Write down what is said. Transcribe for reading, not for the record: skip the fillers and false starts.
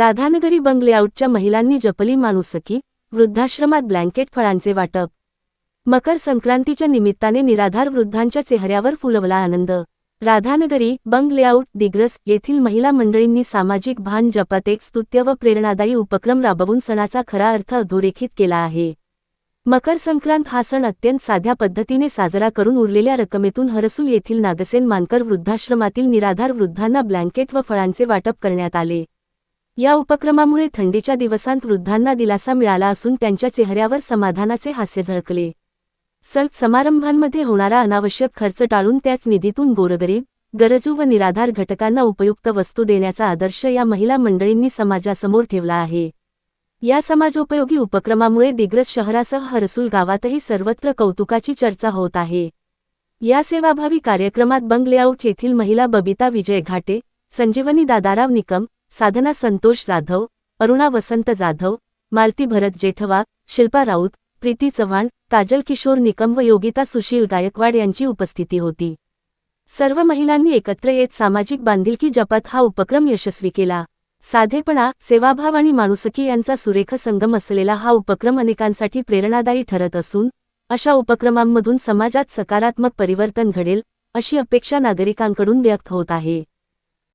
राधानगरी बंग लेआउटच्या महिलांनी जपली माणुसकी, वृद्धाश्रमात ब्लँकेट फळांचे वाटप। मकर संक्रांतीच्या निमित्ताने निराधार वृद्धांच्या चेहऱ्यावर फुलवला आनंद। राधानगरी बंग लेआउट दिग्रस येथील महिला मंडळींनी सामाजिक भान जपत एक स्तुत्य व प्रेरणादायी उपक्रम राबवून सणाचा खरा अर्थ अधोरेखित केला आहे। मकर संक्रांत हा सण अत्यंत साध्या पद्धतीने साजरा करून उरलेल्या रकमेतून हरसूल येथील नागसेन मानकर वृद्धाश्रमातील निराधार वृद्धांना ब्लँकेट व फळांचे वाटप करण्यात आले। या उपक्रमामुळे थंडीच्या दिवसांत वृद्धांना दिलासा मिळाला असून त्यांच्या चेहऱ्यावर समाधानाचे हास्य झळकले। सण समारंभांमध्ये होणारा अनावश्यक खर्च टाळून त्याच निधीतून गोरगरीब, गरजू व निराधार घटकांना उपयुक्त वस्तू देण्याचा आदर्श या महिला मंडळींनी समाजासमोर ठेवला आहे। या समाजोपयोगी उपक्रमामुळे दिग्रस शहरासह हरसूल गावातही सर्वत्र कौतुकाची चर्चा होत आहे। या सेवाभावी कार्यक्रमात बंग लेआउट येथील महिला बबिता विजय घाटे, संजीवनी दादाराव निकम, साधना संतोष जाधव, अरुणा वसंत जाधव, मालती भरत जेठवा, शिल्पा राऊत, प्रीती चव्हाण, काजल किशोर निकम व योगिता सुशील गायकवाड यांची उपस्थिती होती। सर्व महिलांनी एकत्र येत सामाजिक बांधिलकी जपत हा उपक्रम यशस्वी केला। साधेपणा, सेवाभाव आणि माणुसकी यांचा सुरेख संगम असलेला हा उपक्रम अनेकांसाठी प्रेरणादायी ठरत असून अशा उपक्रमांमधून समाजात सकारात्मक परिवर्तन घडेल अशी अपेक्षा नागरिकांकडून व्यक्त होत आहे।